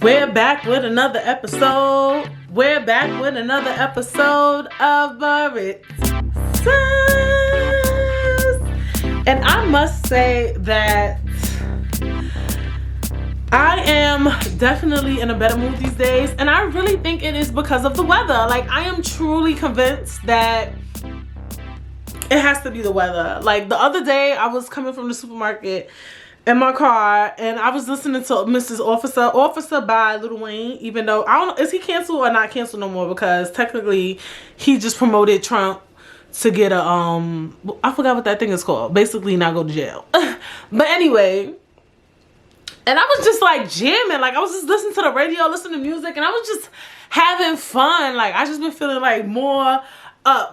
We're back with another episode. We're back with another episode of Britt Says. And I must say that I am definitely in a better mood these days. And I really think it is because of the weather. Like, I am truly convinced that it has to be the weather. Like, the other day, I was coming from the supermarket in my car and I was listening to Mrs. Officer by Lil Wayne, even though I don't know, is he canceled or not canceled no more, because technically he just promoted Trump to get a I forgot what that thing is called, basically not go to jail. But anyway, and I was just like jamming, like I was just listening to the radio, listening to music, and I was just having fun. Like, I just been feeling like more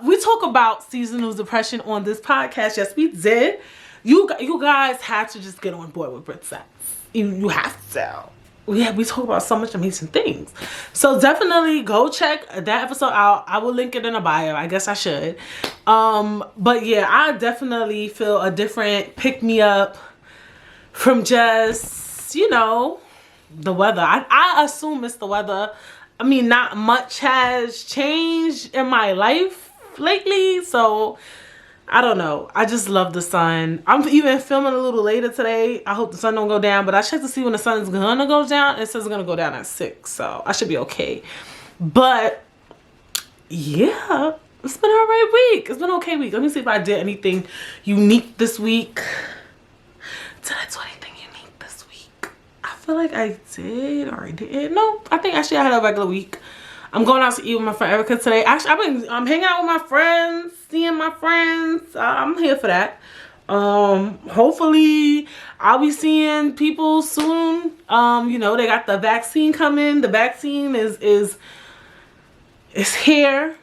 we talk about seasonal depression on this podcast. Yes, we did. You guys had to just get on board with Britt Says. You have to. We talk about so much amazing things. So definitely go check that episode out. I will link it in the bio. I guess I should. But yeah, I definitely feel a different pick-me-up from just, you know, the weather. I assume it's the weather. I mean, not much has changed in my life lately, so I don't know. I just love the sun. I'm even filming a little later today. I hope the sun don't go down, but I checked to see when the sun is gonna go down. It says it's gonna go down at 6, so I should be okay. But yeah, it's been an alright week. It's been an okay week. Let me see if I did anything unique this week. Did I do anything unique this week? I feel like I did or I didn't. No, I think actually I had a regular week. I'm going out to eat with my friend Erica today. Actually, I'm hanging out with my friends, seeing my friends. I'm here for that. Hopefully I'll be seeing people soon. You know, they got the vaccine coming. The vaccine is here.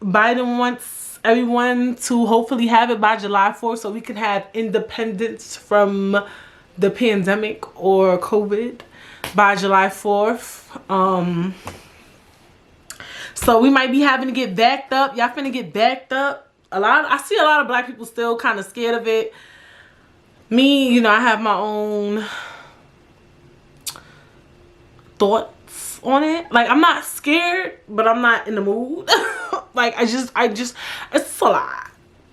Biden wants everyone to hopefully have it by July 4th so we can have independence from the pandemic or COVID by July 4th. So we might be having to get backed up. Y'all finna get backed up. I see a lot of black people still kind of scared of it. Me, you know, I have my own thoughts on it. Like, I'm not scared, but I'm not in the mood. Like, I just, it's a lot.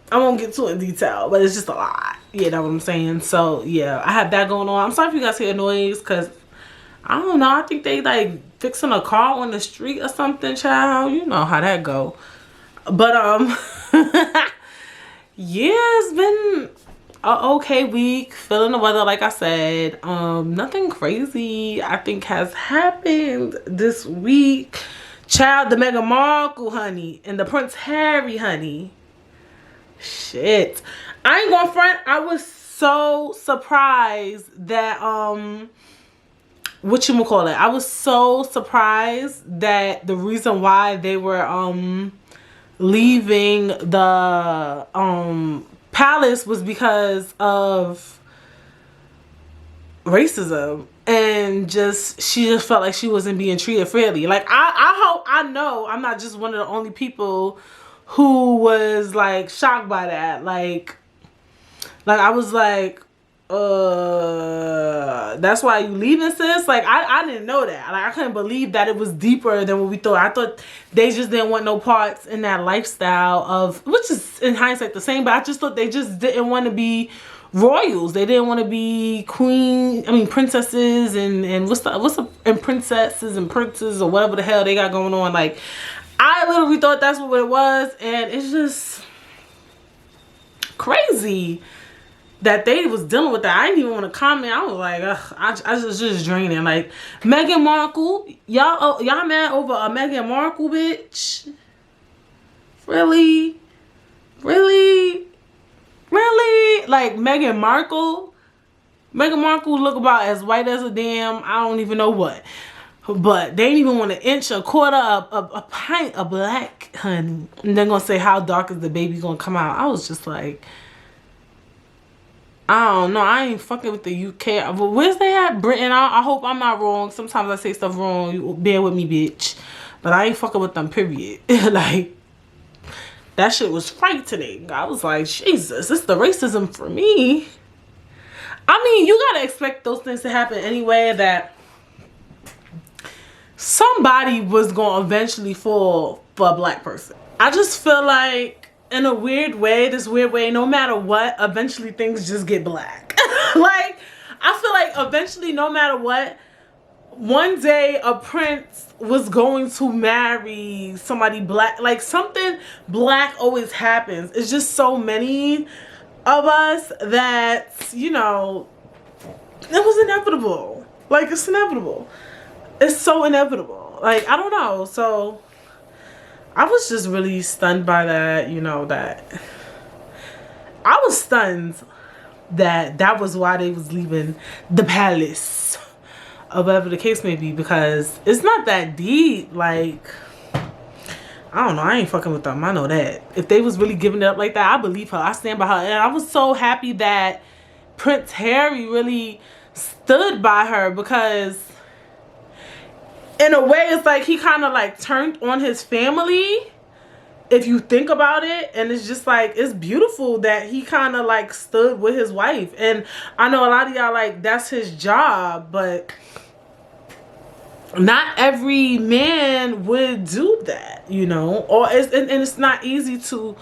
I won't get too in detail, but it's just a lot. You know what I'm saying? So, yeah, I have that going on. I'm sorry if you guys hear noise, because I don't know. I think they like fixing a car on the street or something, child. You know how that go. But yeah, it's been an okay week. Feeling the weather, like I said. Nothing crazy I think has happened this week. Child, the Meghan Markle, honey, and the Prince Harry, honey. Shit. I ain't gonna front. I was so surprised that whatchamacallit, I was so surprised that the reason why they were leaving the palace was because of racism, and she just felt like she wasn't being treated fairly. Like, I know I'm not just one of the only people who was like shocked by that. Like I was like, that's why you leaving, sis? Like, I didn't know that. Like, I couldn't believe that it was deeper than what we thought. I thought they just didn't want no parts in that lifestyle of, which is in hindsight the same, but I just thought they just didn't want to be royals. They didn't want to be princesses and and princesses and princes or whatever the hell they got going on. Like, I literally thought that's what it was, and it's just crazy that they was dealing with that. I didn't even want to comment. I was like, ugh, I was just draining. Like, Meghan Markle, y'all mad over a Meghan Markle bitch? Really? Like, Meghan Markle look about as white as a damn, I don't even know what. But they didn't even want to inch a quarter, a pint of black, honey. And they're gonna say how dark is the baby gonna come out. I was just like, I don't know. I ain't fucking with the UK. But where's they at? Britain? I hope I'm not wrong. Sometimes I say stuff wrong. You bear with me, bitch. But I ain't fucking with them, period. Like, that shit was frightening. I was like, Jesus, it's the racism for me. I mean, you gotta expect those things to happen anyway. That somebody was gonna eventually fall for a black person. I just feel like, in a weird way, no matter what, eventually things just get black. Like, I feel like eventually, no matter what, one day a prince was going to marry somebody black. Like, something black always happens. It's just so many of us that, you know, it was inevitable. Like, it's inevitable. It's so inevitable. Like, I don't know. So I was just really stunned by that, you know, that I was stunned that that was why they was leaving the palace, or whatever the case may be, because it's not that deep. Like, I don't know, I ain't fucking with them, I know that. If they was really giving it up like that, I believe her, I stand by her. And I was so happy that Prince Harry really stood by her, because in a way it's like he kind of like turned on his family, if you think about it. And it's just like, it's beautiful that he kind of like stood with his wife. And I know a lot of y'all like, that's his job, but not every man would do that, you know. Or and it's not easy to,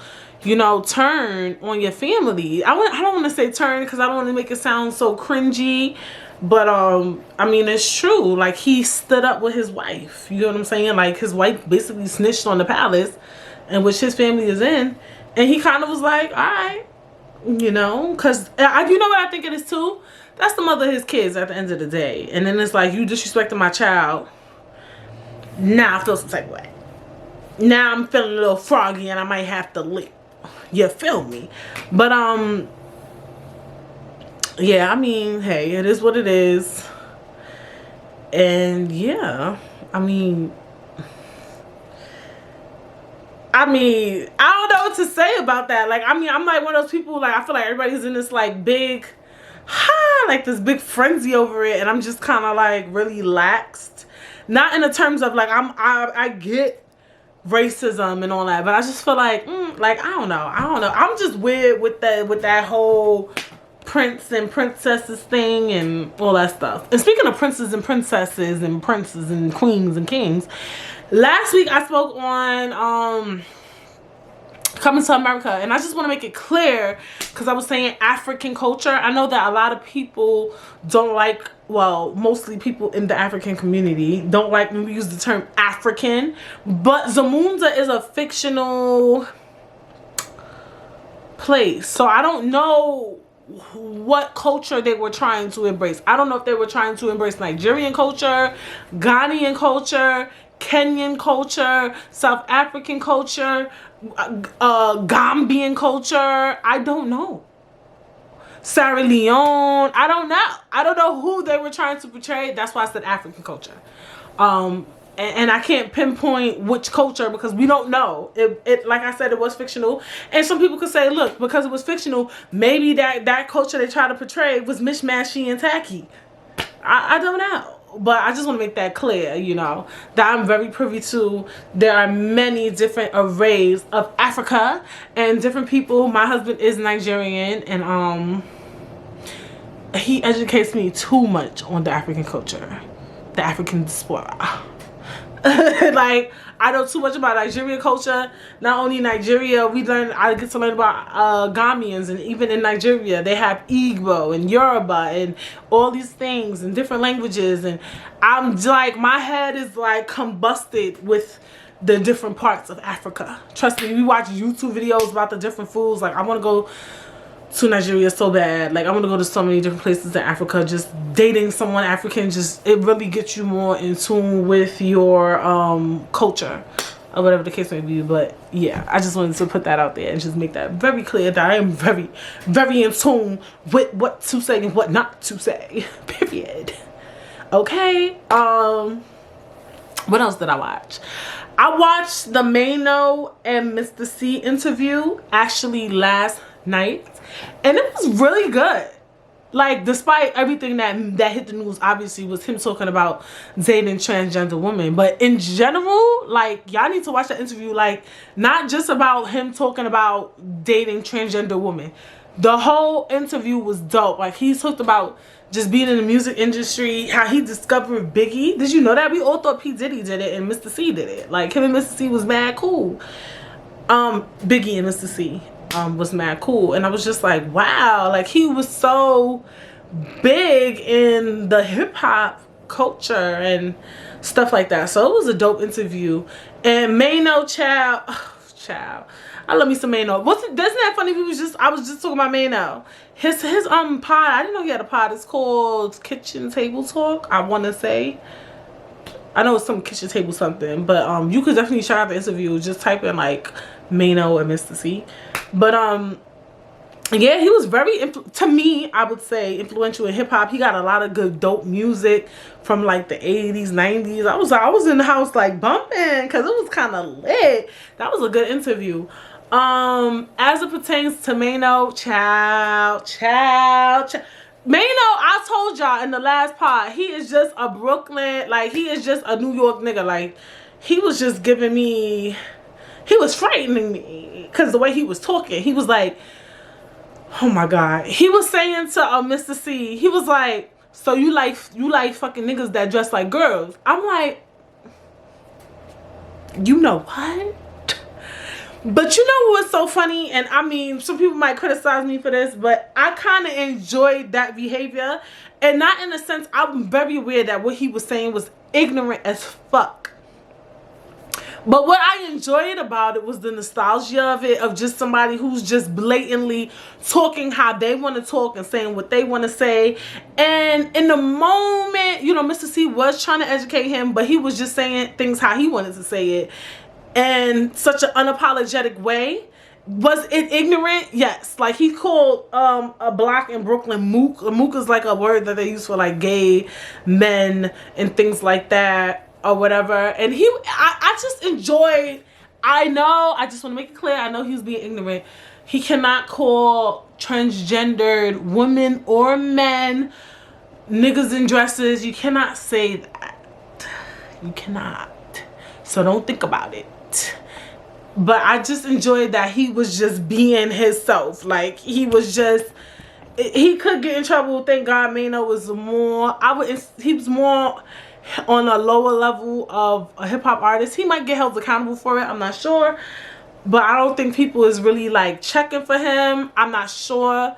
you know, turn on your family. I don't want to say turn, because I don't want to make it sound so cringy, but I mean, it's true. Like, he stood up with his wife, you know what I'm saying? Like, his wife basically snitched on the palace, and which his family is in, and he kind of was like, all right, you know, because you know what I think it is too? That's the mother of his kids at the end of the day. And then it's like, you disrespecting my child, now I feel some type of way. Now I'm feeling a little froggy and I might have to leave. You feel me? But yeah, I mean, hey, it is what it is. And yeah, I mean, I don't know what to say about that. Like, I mean, I'm like one of those people, like, I feel like everybody's in this like big, like this big frenzy over it, and I'm just kind of like really laxed. Not in the terms of like, I get racism and all that, but I just feel like, like, I don't know. I'm just weird with that whole prince and princesses thing and all that stuff. And speaking of princes and princesses and princes and queens and kings, last week I spoke on Coming to America, and I just want to make it clear, because I was saying African culture. I know that a lot of people don't like, well, mostly people in the African community don't like when we use the term African, but Zamunda is a fictional place, so I don't know what culture they were trying to embrace. I don't know if they were trying to embrace Nigerian culture, Ghanaian culture, Kenyan culture, South African culture, Gambian culture. I don't know. Sierra Leone. I don't know. I don't know who they were trying to portray. That's why I said African culture. And I can't pinpoint which culture, because we don't know. It like I said, it was fictional. And some people could say, look, because it was fictional, maybe that culture they tried to portray was mishmashy and tacky. I don't know. But I just want to make that clear, you know, that I'm very privy to. There are many different arrays of Africa and different people. My husband is Nigerian, and he educates me too much on the African culture, the African diaspora. Like, I know too much about Nigerian culture. Not only Nigeria, I get to learn about Ghanaians, and even in Nigeria they have Igbo and Yoruba and all these things and different languages, and I'm like, my head is like combusted with the different parts of Africa. Trust me, we watch YouTube videos about the different foods. Like, I want to go to Nigeria so bad. Like, I want to go to so many different places in Africa. Just dating someone African, just, it really gets you more in tune with your culture, or whatever the case may be. But yeah, I just wanted to put that out there and just make that very clear, that I am very, very in tune with what to say and what not to say. Period. Okay. What else did I watch? I watched the Mano and Mr. C interview actually last night, and it was really good. Like, despite everything that hit the news, obviously, was him talking about dating transgender women, but in general, like, y'all need to watch that interview. Like, not just about him talking about dating transgender women. The whole interview was dope. Like, he talked about just being in the music industry, how he discovered Biggie. Did you know that? We all thought P. Diddy did it and Mr. C did it. Like, him and Mr. C was mad cool. Biggie and Mr. C was mad cool. And I was just like, wow. Like, he was so big in the hip-hop culture and stuff like that. So it was a dope interview. And Mano, child, I love me some Mano. Isn't that funny? I was just talking about Mano. His pod, I didn't know he had a pod. It's called Kitchen Table Talk, I want to say. I know it's some kitchen table something, but you could definitely check out the interview. Just type in like Mano and Mr. C. But yeah, he was very, to me, I would say, influential in hip-hop. He got a lot of good, dope music from, like, the 80s, 90s. I was in the house, like, bumping, because it was kind of lit. That was a good interview. As it pertains to Mano, Mano, I told y'all in the last part, he is just a Brooklyn, like, he is just a New York nigga. Like, he was just giving me, he was frightening me, because the way he was talking, he was like, oh my God. He was saying to Mr. C, he was like, so you like fucking niggas that dress like girls. I'm like, you know what? But you know what's so funny? And I mean, some people might criticize me for this, but I kind of enjoyed that behavior. And not in a sense, I'm very aware that what he was saying was ignorant as fuck. But what I enjoyed about it was the nostalgia of it, of just somebody who's just blatantly talking how they want to talk and saying what they want to say. And in the moment, you know, Mr. C was trying to educate him, but he was just saying things how he wanted to say it in such an unapologetic way. Was it ignorant? Yes. Like, he called a block in Brooklyn mook. Mook is like a word that they use for like gay men and things like that, or whatever. And I just enjoyed, I just want to make it clear, I know he was being ignorant. He cannot call transgendered women or men niggas in dresses. You cannot say that. You cannot. So don't think about it. But I just enjoyed that he was just being himself. Like, he was just, he could get in trouble. Thank God Mano was more, he was more on a lower level of a hip-hop artist. He might get held accountable for it, I'm not sure, but I don't think people is really like checking for him. I'm not sure,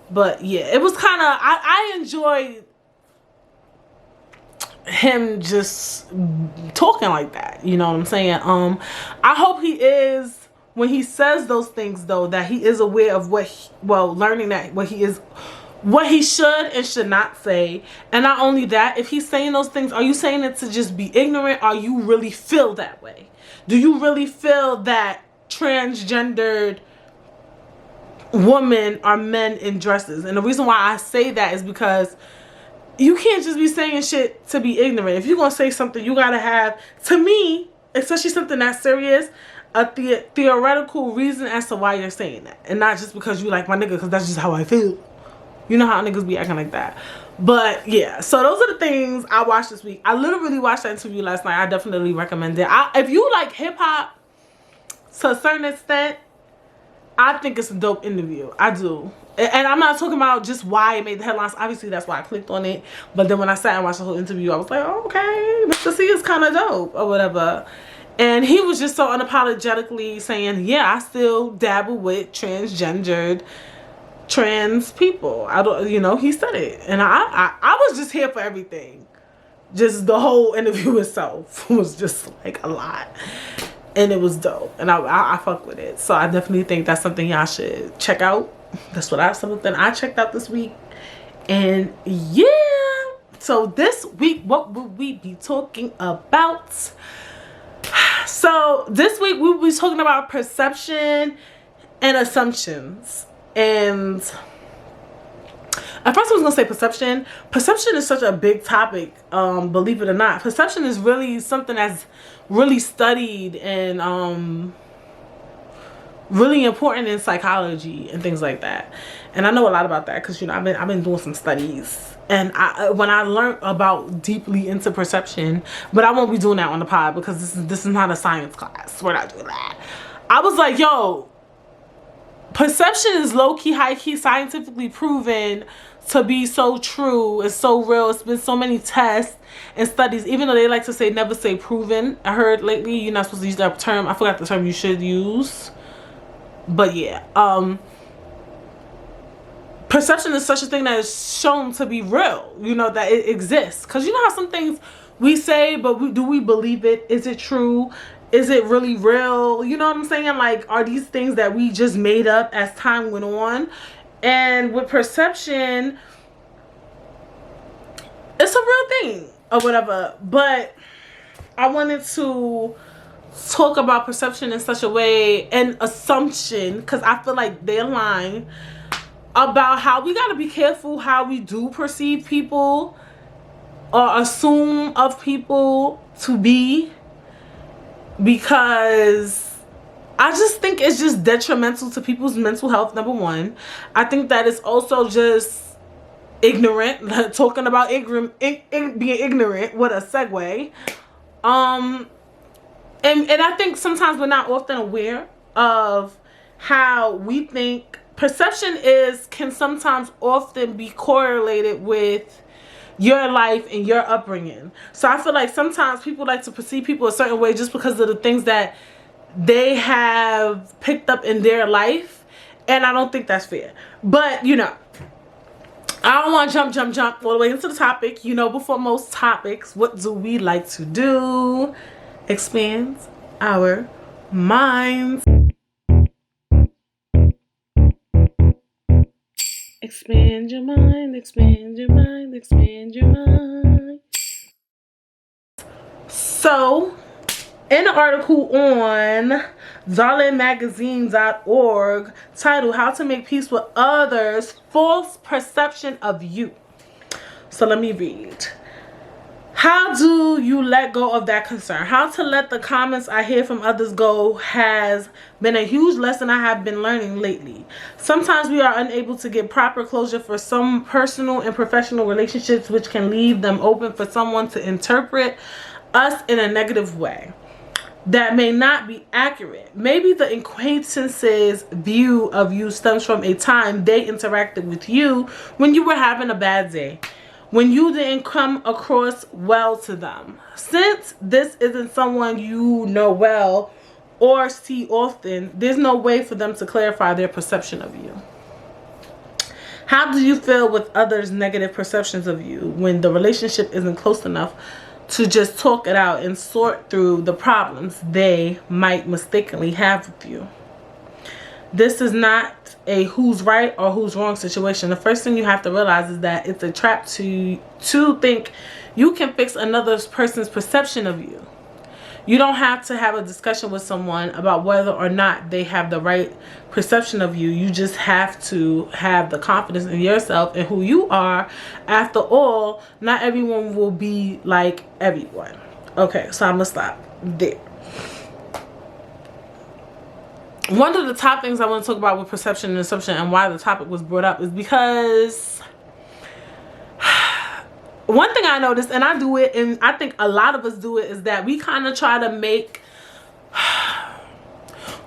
but yeah, it was kind of, I enjoyed him just talking like that, you know what I'm saying. I hope he is, when he says those things though, that he is aware of learning that what he should and should not say. And not only that, if he's saying those things, are you saying it to just be ignorant, or you really feel that way? Do you really feel that transgendered women are men in dresses? And the reason why I say that is because you can't just be saying shit to be ignorant. If you're gonna say something, you gotta have, to me, especially something that serious, a theoretical reason as to why you're saying that, and not just because you like my nigga, because that's just how I feel. You know how niggas be acting like that. But yeah, so those are the things I watched this week. I literally watched that interview last night. I definitely recommend it. If you like hip hop to a certain extent, I think it's a dope interview. I do. And I'm not talking about just why it made the headlines. Obviously, that's why I clicked on it. But then when I sat and watched the whole interview, I was like, oh, okay, Mr. C is kind of dope or whatever. And he was just so unapologetically saying, yeah, I still dabble with transgendered trans people. I don't, you know, he said it. And I was just here for everything. Just the whole interview itself was just like a lot. And it was dope. And I fuck with it. So I definitely think that's something y'all should check out. That's something I checked out this week. And yeah. So this week, what will we be talking about? So this week we'll be talking about perception and assumptions. And at first I was gonna say perception. Perception is such a big topic, believe it or not. Perception is really something that's really studied and really important in psychology and things like that. And I know a lot about that because, you know, I've been doing some studies. And when I learned about deeply into perception, but I won't be doing that on the pod because this is not a science class. We're not doing that. I was like, yo, perception is low-key, high-key, scientifically proven to be so true and so real. It's been so many tests and studies, even though they like to say never say proven. I heard lately you're not supposed to use that term. I forgot the term you should use, but yeah, perception is such a thing that is shown to be real, you know, that it exists. Because you know how some things we say, but do we believe it? Is it true? Is it really real? You know what I'm saying? Like, are these things that we just made up as time went on? And with perception, it's a real thing or whatever. But I wanted to talk about perception in such a way, and assumption, because I feel like they align, about how we got to be careful how we do perceive people or assume of people to be, because I just think it's just detrimental to people's mental health, number one. I think that it's also just ignorant, talking about being ignorant, what a segue. And I think sometimes we're not often aware of how we think. Perception can sometimes often be correlated with your life and your upbringing. So I feel like sometimes people like to perceive people a certain way just because of the things that they have picked up in their life. And I don't think that's fair. But, you know, I don't want to jump all the way into the topic. You know, before most topics, what do we like to do? Expand our minds. Expand your mind, expand your mind, expand your mind. So, in an article on darlingmagazine.org titled How to Make Peace with Others' False Perception of You. So let me read. How do you let go of that concern? How to let the comments I hear from others go has been a huge lesson I have been learning lately. Sometimes we are unable to get proper closure for some personal and professional relationships, which can leave them open for someone to interpret us in a negative way that may not be accurate. Maybe the acquaintance's view of you stems from a time they interacted with you when you were having a bad day, when you didn't come across well to them. Since this isn't someone you know well or see often, there's no way for them to clarify their perception of you. How do you feel with others' negative perceptions of you when the relationship isn't close enough to just talk it out and sort through the problems they might mistakenly have with you? This is not a who's right or who's wrong situation. The first thing you have to realize is that it's a trap to think you can fix another person's perception of you. You don't have to have a discussion with someone about whether or not they have the right perception of you. You just have to have the confidence in yourself and who you are. After all, not everyone will be like everyone. Okay, so I'm going to stop there. One of the top things I want to talk about with perception and assumption, and why the topic was brought up, is because one thing I noticed, and I do it, and I think a lot of us do it, is that we kind of try to make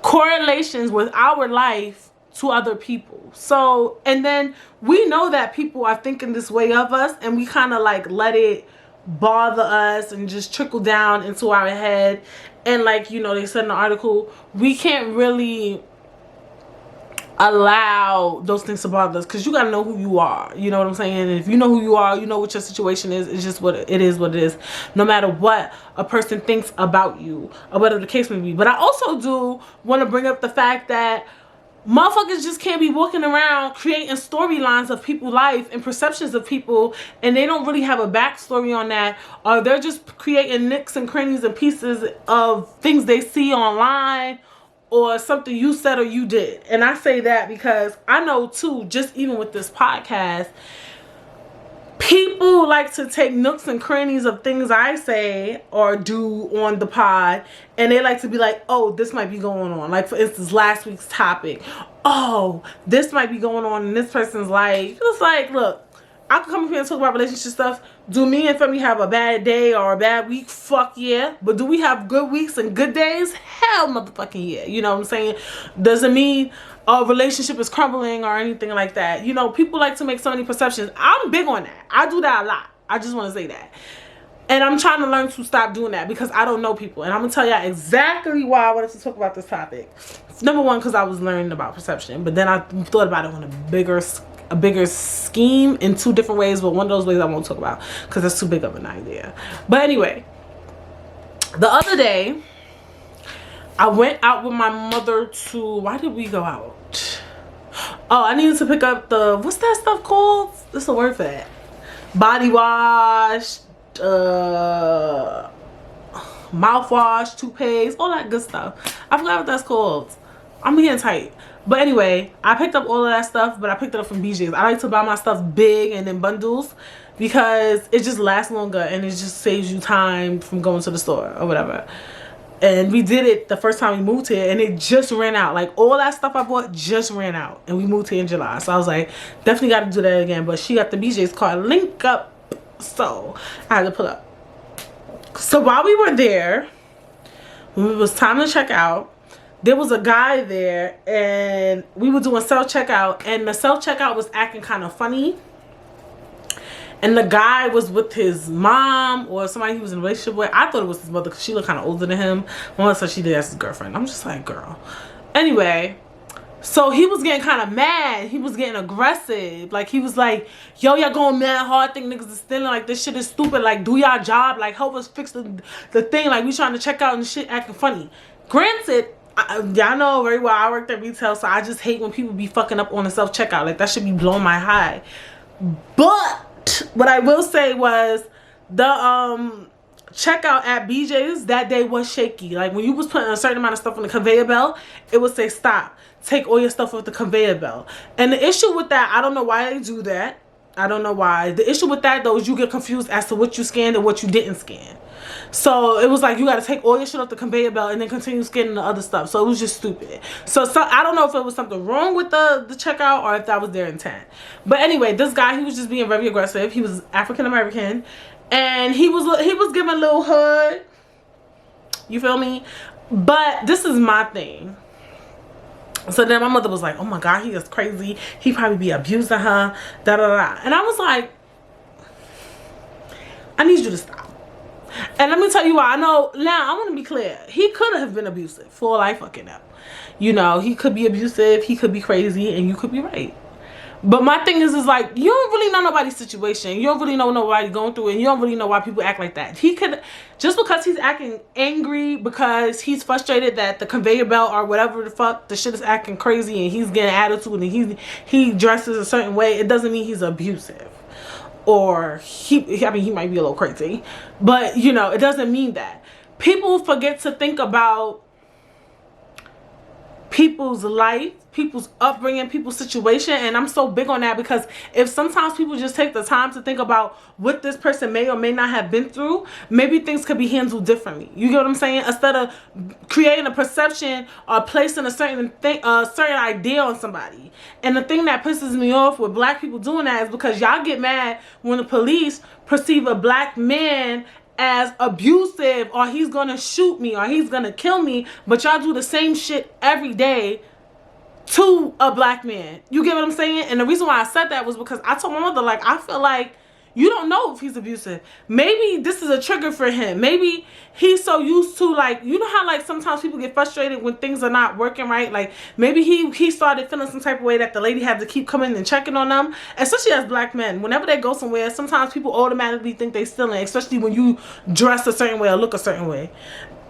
correlations with our life to other people. So, and then we know that people are thinking this way of us, and we kind of like let it bother us and just trickle down into our head. And like, you know, they said in the article, we can't really allow those things to bother us, because you got to know who you are. You know what I'm saying? And if you know who you are, you know what your situation is. It's just what it is, no matter what a person thinks about you or whatever the case may be. But I also do want to bring up the fact that motherfuckers just can't be walking around creating storylines of people's life and perceptions of people, and they don't really have a backstory on that, or they're just creating nicks and crannies and pieces of things they see online or something you said or you did. And I say that because I know too, just even with this podcast, people like to take nooks and crannies of things I say or do on the pod, and they like to be like, oh, this might be going on. Like, for instance, last week's topic. Oh, this might be going on in this person's life. It's like, look, I can come up here and talk about relationship stuff, Do me and Femi have a bad day or a bad week? Fuck yeah. But do we have good weeks and good days? Hell motherfucking yeah. You know what I'm saying? Doesn't mean a relationship is crumbling or anything like that. You know, people like to make so many perceptions. I'm big on that. I do that a lot. I just want to say that. And I'm trying to learn to stop doing that because I don't know people. And I'm going to tell y'all exactly why I wanted to talk about this topic. Number one, because I was learning about perception. But then I thought about it on a bigger scheme in two different ways. But one of those ways I won't talk about because that's too big of an idea. But anyway, the other day, I went out with my mother to... Why did we go out? Oh, I needed to pick up the... What's that stuff called? What's the word for that? Body wash... mouthwash, toothpaste, all that good stuff. I forgot what that's called. I'm getting tight. But anyway, I picked up all of that stuff, but I picked it up from BJ's. I like to buy my stuff big and in bundles because it just lasts longer and it just saves you time from going to the store or whatever. And we did it the first time we moved here and it just ran out. Like all that stuff I bought just ran out and we moved here in July. So I was like, definitely got to do that again. But she got the BJ's card link up. So I had to pull up. So while we were there, when it was time to check out, there was a guy there and we were doing self-checkout and the self-checkout was acting kind of funny. And the guy was with his mom or somebody he was in a relationship with. I thought it was his mother because she looked kind of older than him. My mother said she did ask his girlfriend. I'm just like, girl. Anyway, so he was getting kind of mad. He was getting aggressive. Like, he was like, yo, y'all going mad hard. Think niggas is stealing. Like, this shit is stupid. Like, do y'all job. Like, help us fix the thing. Like, we trying to check out and shit acting funny. Granted, y'all know very well I worked at retail, so I just hate when people be fucking up on the self-checkout. Like, that should be blowing my high. But what I will say was the checkout at BJ's that day was shaky. Like, when you was putting a certain amount of stuff on the conveyor belt, it would say stop. Take all your stuff off the conveyor belt. And the issue with that, I don't know why they do that. I don't know why. The issue with that, though, is you get confused as to what you scanned and what you didn't scan. So it was like you got to take all your shit off the conveyor belt and then continue scanning the other stuff. So it was just stupid. So I don't know if it was something wrong with the checkout or if that was their intent. But anyway, this guy, he was just being very aggressive. He was African American. And he was giving a little hood. You feel me? But this is my thing. So then my mother was like, oh my God, he is crazy. He probably be abusing her. Da da da. And I was like, I need you to stop. And let me tell you why. I know, now I want to be clear. He could have been abusive for all I fucking know. You know, he could be abusive. He could be crazy. And you could be right. But my thing is like, you don't really know nobody's situation. You don't really know what nobody's going through. And you don't really know why people act like that. He could, just because he's acting angry because he's frustrated that the conveyor belt or whatever the fuck, the shit is acting crazy and he's getting attitude and he dresses a certain way, it doesn't mean he's abusive. Or I mean, he might be a little crazy. But, you know, it doesn't mean that. People forget to think about people's life, people's upbringing, people's situation, and I'm so big on that because if sometimes people just take the time to think about what this person may or may not have been through, maybe things could be handled differently. You get what I'm saying? Instead of creating a perception or placing a certain thing, a certain idea on somebody. And the thing that pisses me off with black people doing that is because y'all get mad when the police perceive a black man as abusive or he's gonna shoot me or he's gonna kill me, but y'all do the same shit every day to a black man. You get what I'm saying? And the reason why I said that was because I told my mother, like, I feel like you don't know if he's abusive. Maybe this is a trigger for him. Maybe he's so used to, like, you know how like sometimes people get frustrated when things are not working right? Like maybe he started feeling some type of way that the lady had to keep coming and checking on them. Especially as black men. Whenever they go somewhere, sometimes people automatically think they stealing, especially when you dress a certain way or look a certain way.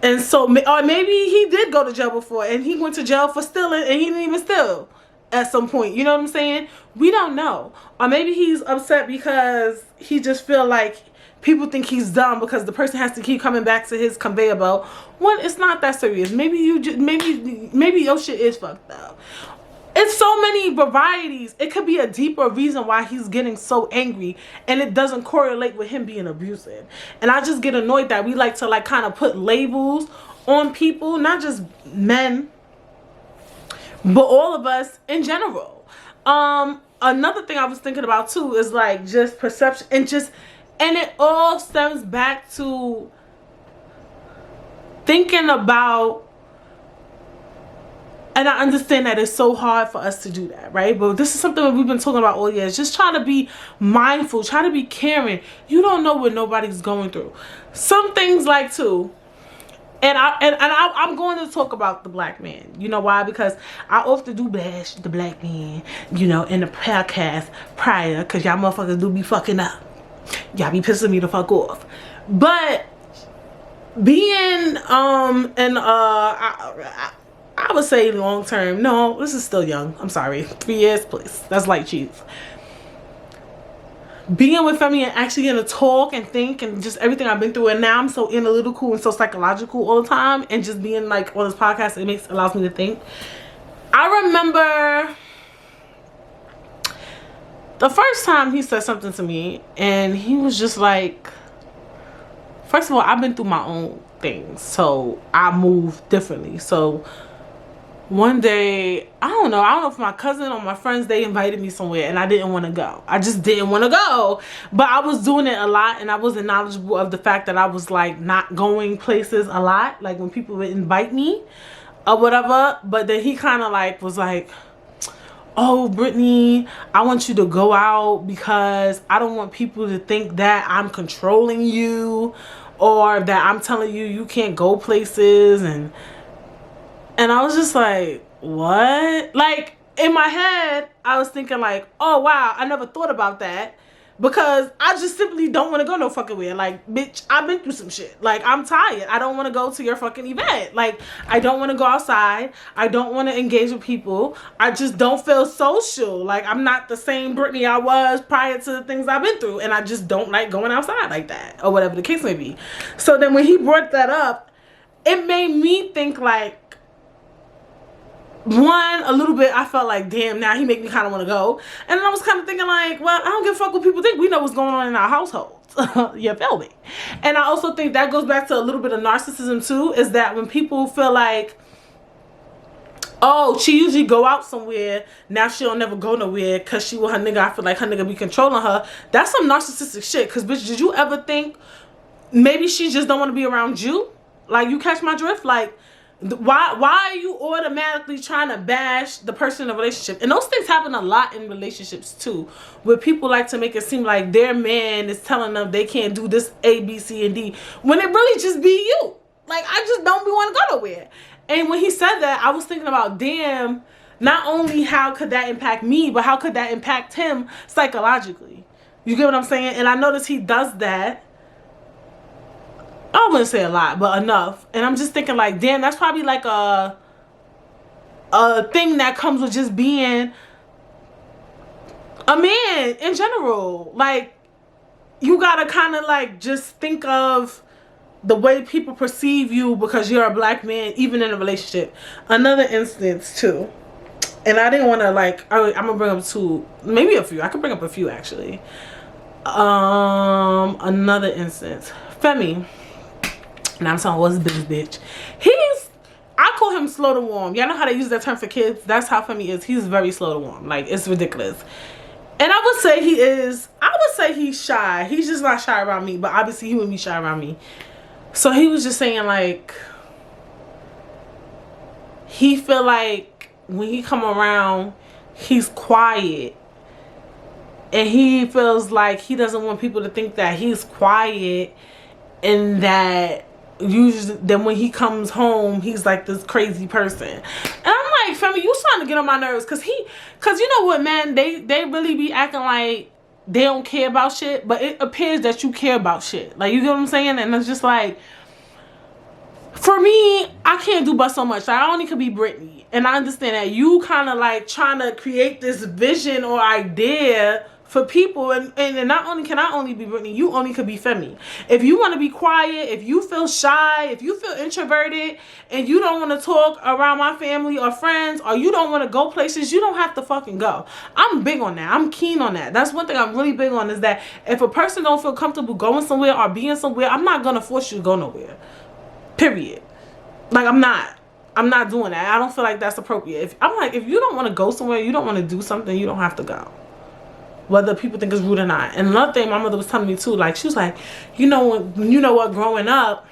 And so, or maybe he did go to jail before and he went to jail for stealing and he didn't even steal at some point. You know what I'm saying? We don't know. Or maybe he's upset because he just feel like people think he's dumb because the person has to keep coming back to his conveyor belt. Well, it's not that serious. Maybe you just, maybe your shit is fucked up. It's so many varieties. It could be a deeper reason why he's getting so angry and it doesn't correlate with him being abusive. And I just get annoyed that we like to like kind of put labels on people, not just men, but all of us in general. Another thing I was thinking about too is like just perception and just And it all stems back to thinking about, and I understand that it's so hard for us to do that, right? But this is something that we've been talking about all year. Just try to be mindful, try to be caring. You don't know what nobody's going through. Some things like too, and I'm going to talk about the black man. You know why? Because I often do bash the black man, you know, in the podcast prior, because y'all motherfuckers do be fucking up. Y'all be pissing me the fuck off. But being I would say long term. No, this is still young. I'm sorry. 3 years, please. That's light cheese. Being with Femi and actually getting to talk and think and just everything I've been through, and now I'm so analytical and so psychological all the time, and just being like on this podcast, allows me to think. I remember the first time he said something to me, and he was just like, first of all, I've been through my own things, so I move differently. So one day, I don't know if my cousin or my friends, they invited me somewhere and I didn't want to go. I just didn't want to go. But I was doing it a lot, and I wasn't knowledgeable of the fact that I was like not going places a lot. Like when people would invite me or whatever. But then he kind of like was like, oh, Brittany, I want you to go out because I don't want people to think that I'm controlling you or that I'm telling you you can't go places. And I was just like, what? Like, in my head, I was thinking like, oh, wow, I never thought about that. Because I just simply don't want to go no fucking where. Like, bitch, I've been through some shit. Like, I'm tired. I don't want to go to your fucking event. Like, I don't want to go outside. I don't want to engage with people. I just don't feel social. Like, I'm not the same Brittany I was prior to the things I've been through. And I just don't like going outside like that. Or whatever the case may be. So then when he brought that up, it made me think like, one, a little bit, I felt like, damn, now he make me kind of want to go. And then I was kind of thinking like, well, I don't give a fuck what people think. We know what's going on in our households. You feel me? And I also think that goes back to a little bit of narcissism too, is that when people feel like, oh, she usually go out somewhere, now she don't never go nowhere because she with her nigga, I feel like her nigga be controlling her. That's some narcissistic shit. Because, bitch, did you ever think maybe she just don't want to be around you? Like, you catch my drift? Like, why are you automatically trying to bash the person in a relationship? And those things happen a lot in relationships too, where people like to make it seem like their man is telling them they can't do this A, B, C, and D, when it really just be you. Like, I just don't be want to go nowhere. And when he said that, I was thinking about, damn, not only how could that impact me, but how could that impact him psychologically? You get what I'm saying? And I noticed he does that. I wouldn't say a lot, but enough. And I'm just thinking like, damn, that's probably like a thing that comes with just being a man in general. Like, you gotta kind of like just think of the way people perceive you because you're a black man, even in a relationship. Another instance too, and I didn't want to like, I'm gonna bring up two, maybe a few. I could bring up a few actually. Another instance, Femi. And I'm telling what's business, bitch. I call him slow to warm. Y'all know how they use that term for kids? That's how Femi is. He's very slow to warm. Like, it's ridiculous. And I would say he's shy. He's just not shy around me, but obviously he wouldn't be shy around me. So he was just saying like, he feel like when he come around, he's quiet. And he feels like he doesn't want people to think that he's quiet and that usually then when he comes home he's like this crazy person. And I'm like, Femi, you starting to get on my nerves, cause you know what, man, they really be acting like they don't care about shit, but it appears that you care about shit. Like, you get what I'm saying? And it's just like, for me, I can't do but so much. Like, I only could be Brittany, and I understand that you kind of like trying to create this vision or idea for people, and not only can I only be Brittany, you only could be Femi. If you want to be quiet, if you feel shy, if you feel introverted, and you don't want to talk around my family or friends, or you don't want to go places, you don't have to fucking go. I'm big on that. I'm keen on that. That's one thing I'm really big on, is that if a person don't feel comfortable going somewhere or being somewhere, I'm not gonna force you to go nowhere. Period. Like, I'm not doing that. I don't feel like that's appropriate. If you don't want to go somewhere, you don't want to do something, you don't have to go. whether people think it's rude or not. And another thing my mother was telling me too, like, she was like, you know what, growing up,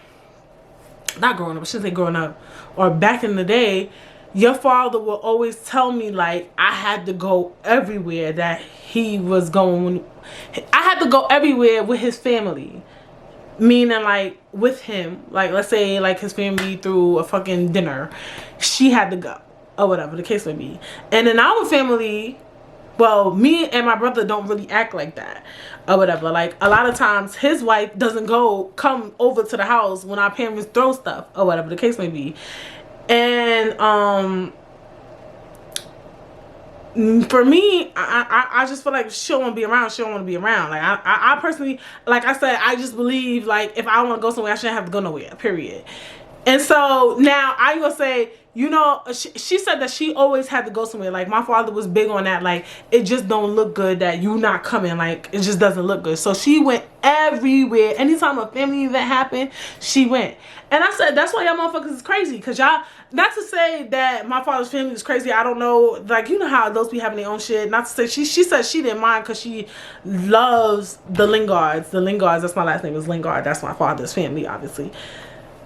not growing up, I shouldn't say growing up, or back in the day, your father will always tell me, like, I had to go everywhere that he was going. I had to go everywhere with his family. Meaning, like, with him. Like, let's say, like, his family threw a fucking dinner. She had to go. Or whatever the case may be. And in our family, well, me and my brother don't really act like that. Or whatever. Like, a lot of times, his wife doesn't come over to the house when our parents throw stuff. Or whatever the case may be. And for me, I just feel like she don't want to be around. She don't want to be around. Like, I personally, like I said, I just believe, like, if I want to go somewhere, I shouldn't have to go nowhere, period. And so now I gonna say, you know, she said that she always had to go somewhere. Like, my father was big on that. Like, it just don't look good that you not coming. Like, it just doesn't look good. So she went everywhere. Anytime a family event happened, she went. And I said, that's why y'all motherfuckers is crazy. Because y'all, not to say that my father's family is crazy. I don't know. Like, you know how those be having their own shit. Not to say, she said she didn't mind because she loves the Lingards. The Lingards, that's my last name, is Lingard. That's my father's family, obviously.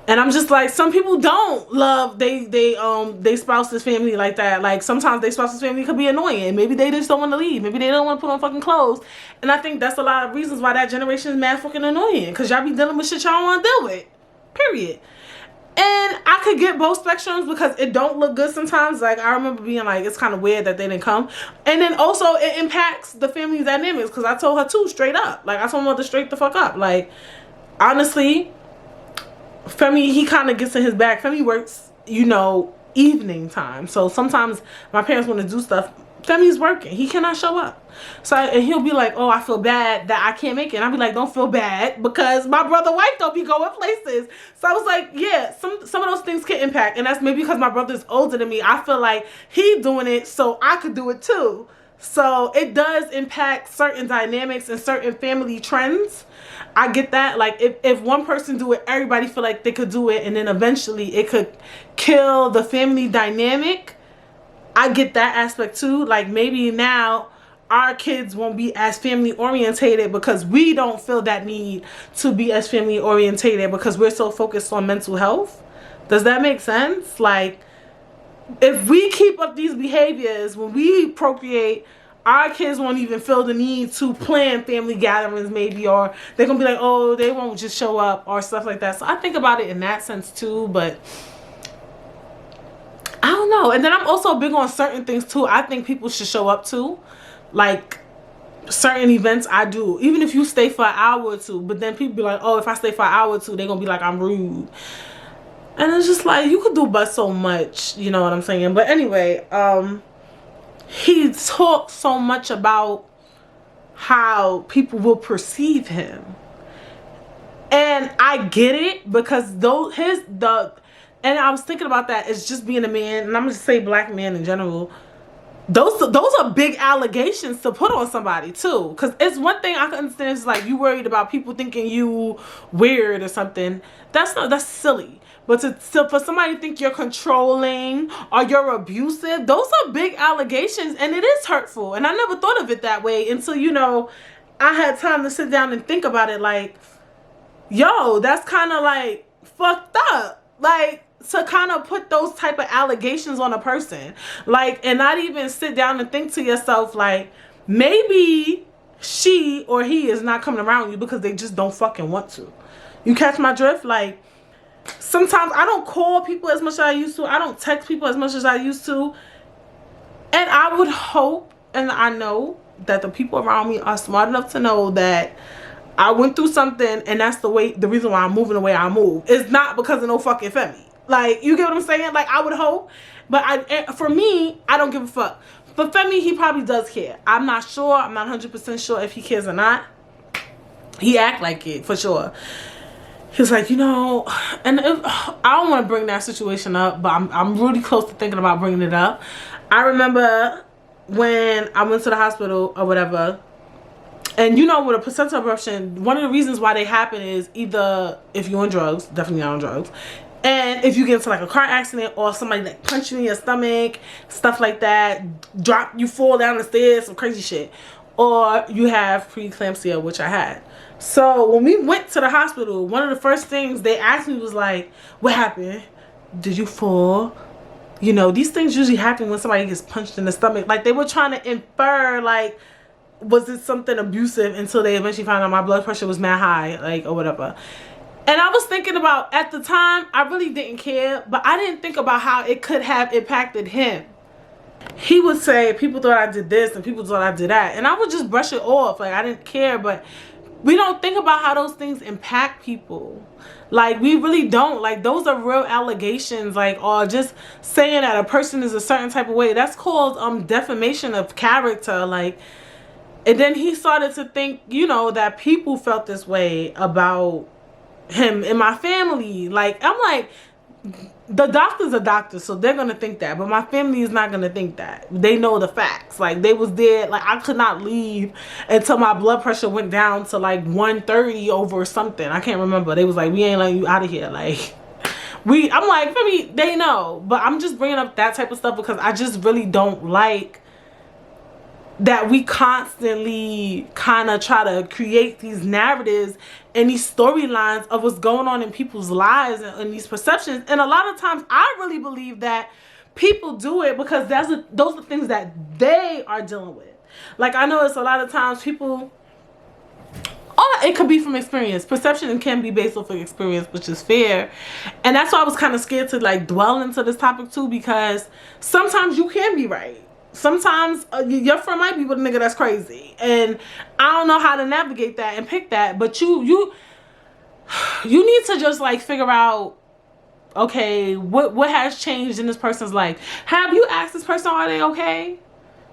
And I'm just like, some people don't love they spouse's family like that. Like, sometimes they spouse's family could be annoying. Maybe they just don't want to leave. Maybe they don't want to put on fucking clothes. And I think that's a lot of reasons why that generation is mad fucking annoying. Because y'all be dealing with shit y'all don't want to deal with. Period. And I could get both spectrums because it don't look good sometimes. Like, I remember being like, it's kind of weird that they didn't come. And then also it impacts the family dynamics. Because I told her too, straight up. Like, I told my mother straight the fuck up. Like, honestly, Femi, he kind of gets in his bag. Femi works, you know, evening time. So sometimes my parents want to do stuff. Femi's working. He cannot show up. So, and he'll be like, oh, I feel bad that I can't make it. And I'll be like, don't feel bad because my brother wife don't be going places. So I was like, yeah, some of those things can impact. And that's maybe because my brother's older than me. I feel like he doing it so I could do it too. So it does impact certain dynamics and certain family trends. I get that. Like, if one person do it, everybody feel like they could do it, and then eventually it could kill the family dynamic. I get that aspect too. Like, maybe now our kids won't be as family orientated because we don't feel that need to be as family orientated because we're so focused on mental health. Does that make sense? Like, if we keep up these behaviors when we procreate, our kids won't even feel the need to plan family gatherings maybe, or they're gonna be like, oh, they won't just show up or stuff like that. So I think about it in that sense too, but I don't know. And then I'm also big on certain things too. I think people should show up to, like, certain events. I do, even if you stay for an hour or two, but then people be like, oh, if I stay for an hour or two, they're gonna be like, I'm rude. And it's just like, you could do but so much, you know what I'm saying? But anyway, he talks so much about how people will perceive him. And I get it because and I was thinking about that as just being a man, and I'm gonna say black man in general. Those are big allegations to put on somebody too. Because it's one thing I can understand is like you worried about people thinking you weird or something. That's silly. But for somebody to think you're controlling or you're abusive, those are big allegations, and it is hurtful. And I never thought of it that way until, you know, I had time to sit down and think about it. Like, yo, that's kind of like fucked up. Like, to kind of put those type of allegations on a person. Like, and not even sit down and think to yourself, like, maybe she or he is not coming around you because they just don't fucking want to. You catch my drift? Like, sometimes I don't call people as much as I used to. I don't text people as much as I used to. And I would hope, and I know, that the people around me are smart enough to know that I went through something, and that's the reason why I'm moving the way I move. It's not because of no fucking Femi. Like, you get what I'm saying? Like, I would hope. But for me, I don't give a fuck. For Femi, he probably does care. I'm not sure. I'm not 100% sure if he cares or not. He act like it, for sure. He's like, you know, and I don't want to bring that situation up, but I'm really close to thinking about bringing it up. I remember when I went to the hospital or whatever, and you know, with a placental abruption, one of the reasons why they happen is either if you're on drugs, definitely not on drugs, and if you get into like a car accident or somebody like punch you in your stomach, stuff like that, you fall down the stairs, some crazy shit. or you have preeclampsia, which I had. So when we went to the hospital, one of the first things they asked me was like, what happened? Did you fall? You know, these things usually happen when somebody gets punched in the stomach. Like, they were trying to infer, like, was it something abusive, until they eventually found out my blood pressure was mad high, like, or whatever. And I was thinking about, at the time, I really didn't care, but I didn't think about how it could have impacted him. He would say, people thought I did this and people thought I did that. And I would just brush it off. Like, I didn't care. But we don't think about how those things impact people. Like, we really don't. Like, those are real allegations. Like, or just saying that a person is a certain type of way. That's called defamation of character. Like, and then he started to think, you know, that people felt this way about him and my family. Like, I'm like, the doctor's a doctor, so they're gonna think that, but my family is not gonna think that. They know the facts. Like, they was there. Like, I could not leave until my blood pressure went down to like 130 over something. I can't remember. They was like, we ain't letting you out of here. Like, I'm like, for me, they know. But I'm just bringing up that type of stuff because I just really don't like that we constantly kind of try to create these narratives and these storylines of what's going on in people's lives and these perceptions. And a lot of times I really believe that people do it because those are things that they are dealing with. Like, I know it's a lot of times people, it could be from experience. Perception can be based off of experience, which is fair. And that's why I was kind of scared to like dwell into this topic too, because sometimes you can be right. Sometimes your friend might be with a nigga that's crazy, and I don't know how to navigate that and pick that. But you need to just like figure out, okay, what has changed in this person's life. Have you asked this person, are they okay?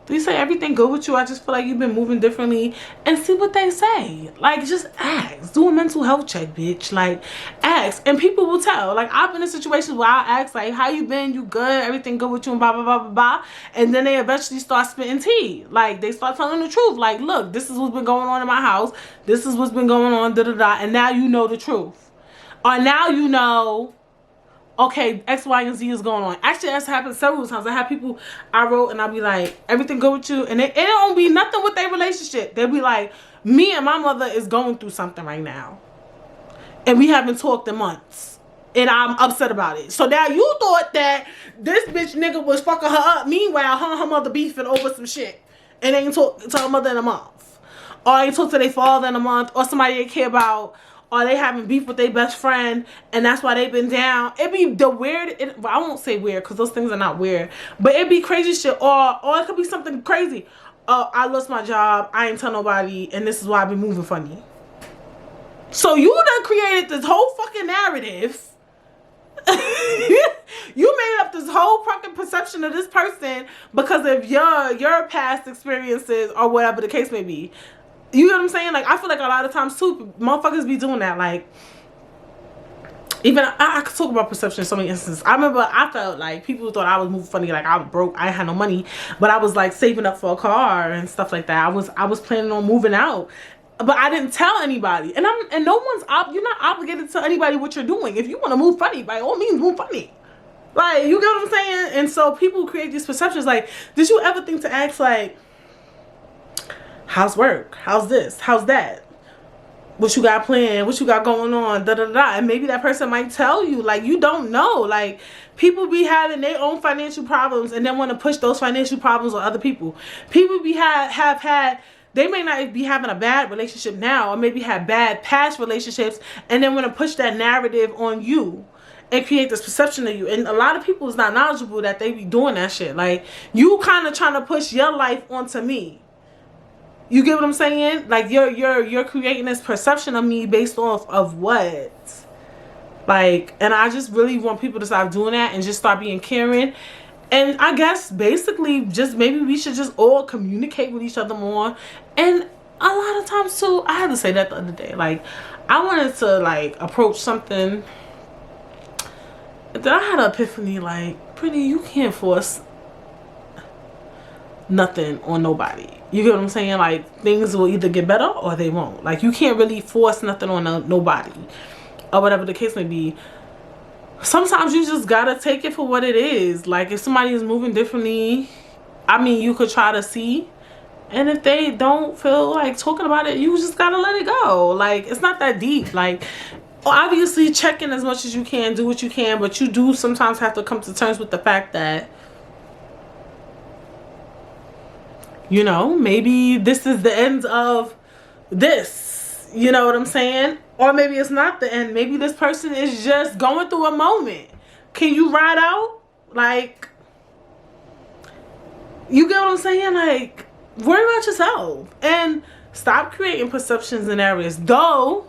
Do you say everything good with you? I just feel like you've been moving differently, and see what they say. Like, just ask. Do a mental health check, bitch. Like, ask, and people will tell. Like, I've been in situations where I ask, like, how you been? You good? Everything good with you? And blah blah blah blah blah. And then they eventually start spitting tea. Like, they start telling the truth. Like, look, this is what's been going on in my house. This is what's been going on. Da da da. And now you know the truth. Or now you know, okay, X, Y, and Z is going on. Actually, that's happened several times. I have people I wrote and I'll be like, everything good with you? And it don't be nothing with their relationship. They'll be like, me and my mother is going through something right now. And we haven't talked in months. And I'm upset about it. So now you thought that this bitch nigga was fucking her up. Meanwhile, her and her mother beefing over some shit. And they ain't talked to her mother in a month. Or ain't talked to their father in a month. Or somebody they care about. Or they having beef with their best friend, and that's why they've been down. It be the weird, I won't say weird, because those things are not weird, but it be crazy shit. Or it could be something crazy. I lost my job, I ain't tell nobody, and this is why I've been moving funny. So you done created this whole fucking narrative. You made up this whole fucking perception of this person because of your past experiences or whatever the case may be. You know what I'm saying? Like, I feel like a lot of times too, motherfuckers be doing that. Like, even I could talk about perception in so many instances. I remember I felt like people thought I was moving funny, like I was broke, I had no money, but I was like saving up for a car and stuff like that. I was planning on moving out, but I didn't tell anybody. And no one's you're not obligated to tell anybody what you're doing. If you want to move funny, by all means, move funny. Like, you get what I'm saying? And so people create these perceptions. Like, did you ever think to ask, like, how's work? How's this? How's that? What you got planned? What you got going on? Da da da. And maybe that person might tell you. Like, you don't know. Like, people be having their own financial problems and then want to push those financial problems on other people. People be have had, they may not be having a bad relationship now, or maybe have bad past relationships, and then want to push that narrative on you and create this perception of you. And a lot of people is not knowledgeable that they be doing that shit. Like, you kind of trying to push your life onto me. You get what I'm saying? Like, you're creating this perception of me based off of what? Like, and I just really want people to stop doing that and just start being caring. And I guess basically just maybe we should just all communicate with each other more. And a lot of times too, I had to say that the other day. Like, I wanted to like approach something. Then I had an epiphany, like, pretty, you can't force nothing on nobody. You get what I'm saying? Like, things will either get better or they won't. Like, you can't really force nothing on nobody or whatever the case may be. Sometimes you just gotta take it for what it is. Like, if somebody is moving differently, I mean, you could try to see And if they don't feel like talking about it, you just gotta let it go. Like, it's not that deep. Like, obviously check in as much as you can, do what you can, but you do sometimes have to come to terms with the fact that, you know, maybe this is the end of this. You know what I'm saying? Or maybe it's not the end. Maybe this person is just going through a moment. Can you ride out? Like, you get what I'm saying? Like, worry about yourself and stop creating perceptions and areas. Though,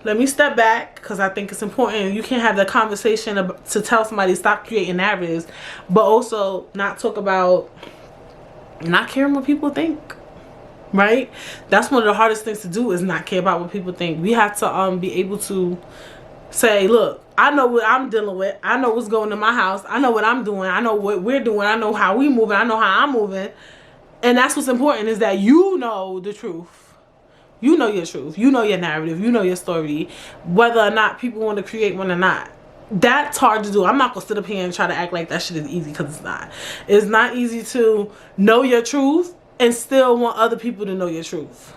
let me step back, because I think it's important. You can't have that conversation to tell somebody stop creating narratives, but also not talk about not caring what people think, right? That's one of the hardest things to do, is not care about what people think. We have to be able to say, look, I know what I'm dealing with. I know what's going in my house. I know what I'm doing. I know what we're doing. I know how we moving. I know how I'm moving. And that's what's important, is that you know the truth. You know your truth. You know your narrative. You know your story. Whether or not people want to create one or not. That's hard to do. I'm not going to sit up here and try to act like that shit is easy, because it's not. It's not easy to know your truth and still want other people to know your truth.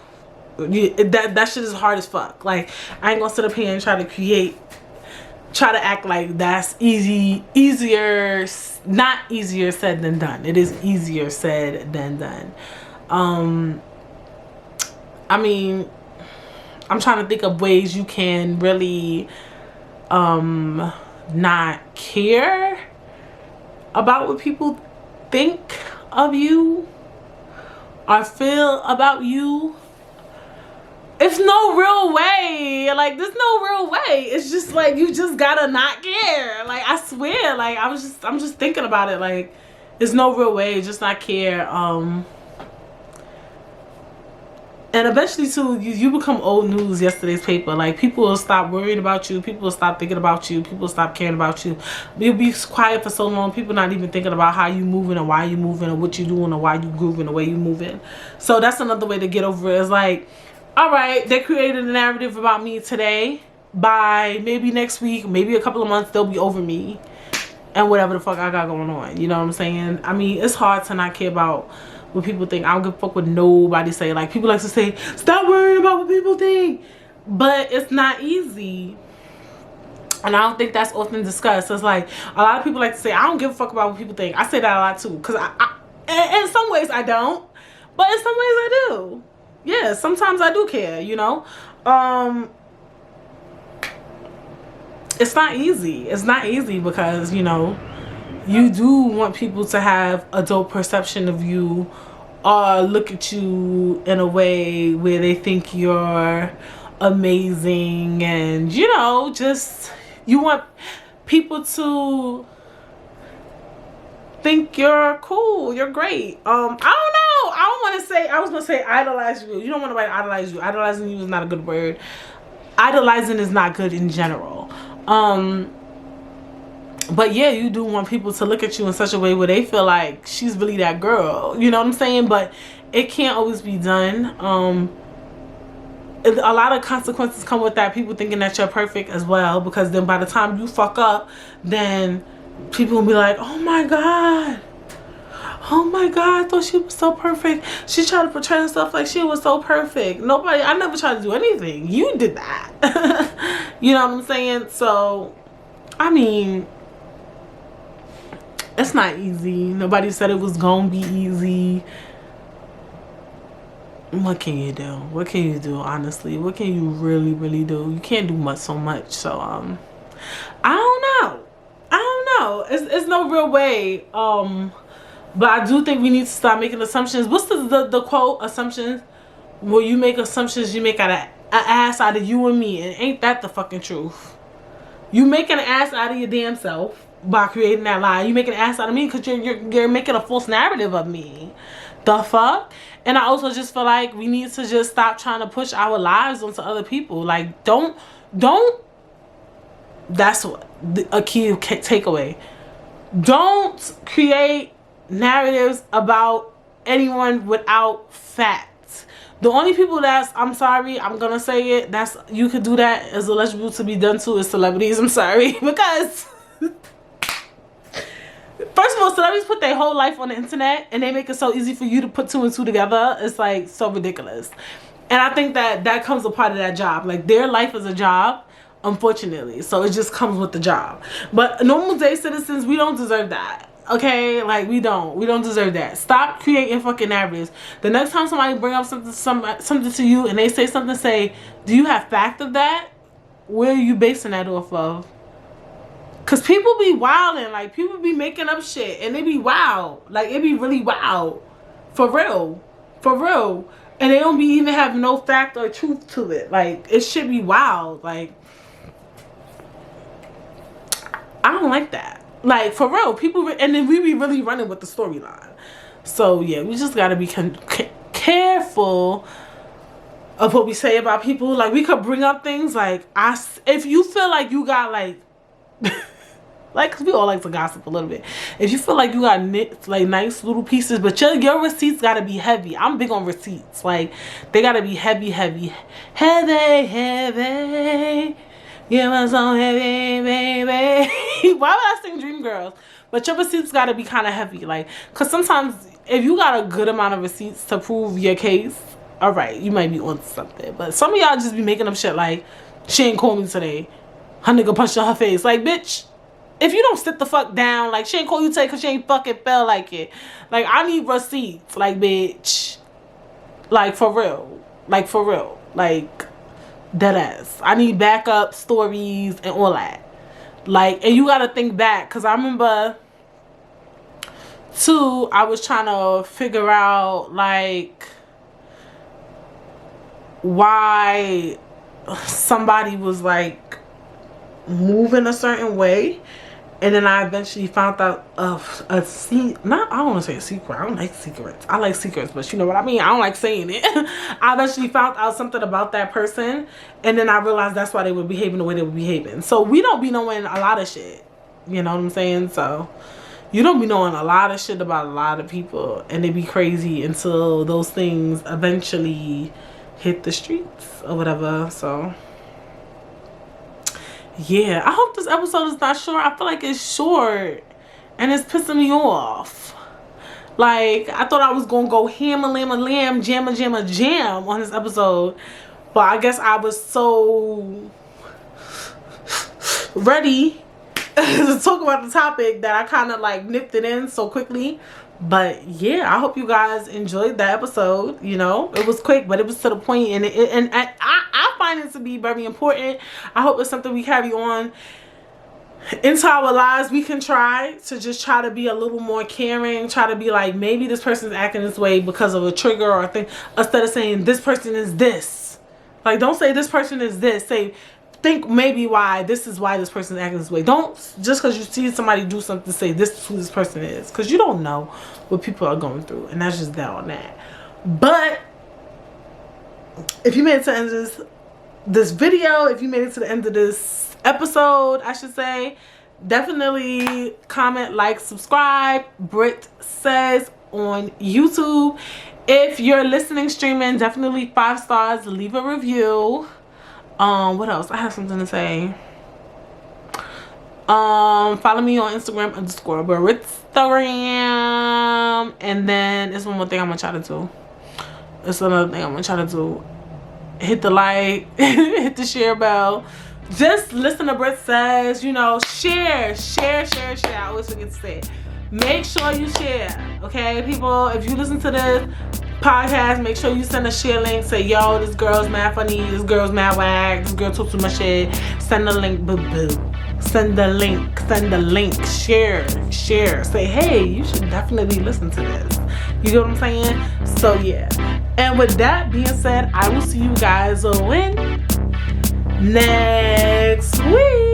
That shit is hard as fuck. Like, I ain't going to sit up here and try to act like that's easier, not easier said than done. It is easier said than done. I mean, I'm trying to think of ways you can really not care about what people think of you or feel about you. It's no real way. Like, there's no real way. It's just like, you just gotta not care. Like, I swear, like, I'm just thinking about it. Like, there's no real way. Just not care. And eventually, too, you become old news, yesterday's paper. Like, people will stop worrying about you. People will stop thinking about you. People will stop caring about you. You'll be quiet for so long. People not even thinking about how you moving or why you moving or what you doing or why you grooving the way you moving. So that's another way to get over it. It's like, all right, they created a narrative about me today. By maybe next week, maybe a couple of months, they'll be over me and whatever the fuck I got going on. You know what I'm saying? I mean, it's hard to not care about what people think. I don't give a fuck what nobody say. Like, people like to say, stop worrying about what people think, but it's not easy. And I don't think that's often discussed. It's like, a lot of people like to say, I don't give a fuck about what people think. I say that a lot too, because in some ways I don't, but in some ways I do. Yeah, sometimes I do care, you know. It's not easy. It's not easy because, you know, you do want people to have a dope perception of you or look at you in a way where they think you're amazing, and, you know, just, you want people to think you're cool, you're great. I don't know. I don't want to say, I was going to say idolize you. You don't want nobody to idolize you. Idolizing you is not a good word. Idolizing is not good in general. But yeah, you do want people to look at you in such a way where they feel like she's really that girl. You know what I'm saying? But it can't always be done. A lot of consequences come with that. People thinking that you're perfect as well. Because then by the time you fuck up, then people will be like, oh my God. Oh my God, I thought she was so perfect. She tried to portray herself like she was so perfect. Nobody, I never tried to do anything. You did that. You know what I'm saying? So, I mean, it's not easy. Nobody said it was gonna be easy. What can you do? What can you do, honestly? What can you really, really do? You can't do much, so much. So, I don't know. I don't know. It's no real way. But I do think we need to start making assumptions. What's the quote? Assumptions? Where you make assumptions, you make an ass out of you and me. And ain't that the fucking truth? You making an ass out of your damn self by creating that lie. You making an ass out of me because you're making a false narrative of me. The fuck? And I also just feel like we need to just stop trying to push our lives onto other people. Like, don't. That's a key takeaway. Don't create narratives about anyone without facts. The only people that's, I'm sorry, I'm gonna say it, that's, you could do that, is eligible to be done to, is celebrities. I'm sorry, because First of all, celebrities put their whole life on the internet and they make it so easy for you to put two and two together. It's like so ridiculous. And I think that comes a part of that job. Like their life is a job, unfortunately. So it just comes with the job. But normal day citizens, we don't deserve that. Okay, like we don't deserve that. Stop creating fucking narratives. The next time somebody bring up something to you and they say something, say, do you have fact of that? Where are you basing that off of? Cause people be wilding, like people be making up shit and they be wild, like it be really wild, for real, and they don't be even have no fact or truth to it. Like it should be wild. Like I don't like that. Like for real, people, and then we be really running with the storyline. So yeah, we just gotta be careful of what we say about people. Like we could bring up things like if you feel like you got like. Like, cause we all like to gossip a little bit. If you feel like you got like nice little pieces, but your receipts gotta be heavy. I'm big on receipts. Like, they gotta be heavy. Yeah, my song heavy, baby. Why would I sing Dream Girls? But your receipts gotta be kind of heavy. Like, cause sometimes if you got a good amount of receipts to prove your case, all right, you might be on something. But some of y'all just be making up shit like, she ain't call me today. Her nigga punched in her face. Like, bitch. If you don't sit the fuck down, like, she ain't call you today because she ain't fucking felt like it. Like, I need receipts. Like, bitch. Like, for real. Like, for real. Like, deadass. I need backup stories and all that. Like, and you gotta think back. Because I remember, too, I was trying to figure out, like, why somebody was, like, moving a certain way. And then I eventually found out of I don't want to say a secret. I don't like secrets. I like secrets, but you know what I mean? I don't like saying it. I eventually found out something about that person. And then I realized that's why they were behaving the way they were behaving. So we don't be knowing a lot of shit. You know what I'm saying? So you don't be knowing a lot of shit about a lot of people. And they be crazy until those things eventually hit the streets or whatever. So yeah, I hope this episode is not short. I feel like it's short and it's pissing me off. Like, I thought I was gonna go hammer, lamb, jammer, jam on this episode, but I guess I was so ready to talk about the topic that I kind of like nipped it in so quickly. But yeah, I hope you guys enjoyed that episode. You know, it was quick, but it was to the point, and I find it to be very important. I hope it's something we carry on into our lives. We can try to be a little more caring, try to be like, maybe this person's acting this way because of a trigger or a thing, instead of saying this person is this. Like, don't say this person is this. Think maybe why this person is acting this way. Don't just because you see somebody do something say this is who this person is, because you don't know what people are going through, and that's just that on that. But if you made it to the end of this video, if you made it to the end of this episode, I should say, definitely comment, like, subscribe. Britt Says on YouTube. If you're listening, streaming, definitely 5 stars, leave a review. What else? I have something to say. Follow me on Instagram _Brittstagram. And then there's one more thing I'm gonna try to do. It's another thing I'm gonna try to do. Hit the like, hit the share bell. Just listen to Britt Says, you know, share. I always forget to say it. Make sure you share, okay, people? If you listen to this podcast, make sure you send a share link. Say, yo, this girl's mad funny, this girl's mad whack, this girl talks too much shit. Send the link, boo. Send the link. Share. Say, hey, you should definitely listen to this. You get what I'm saying? So yeah. And with that being said, I will see you guys when next week.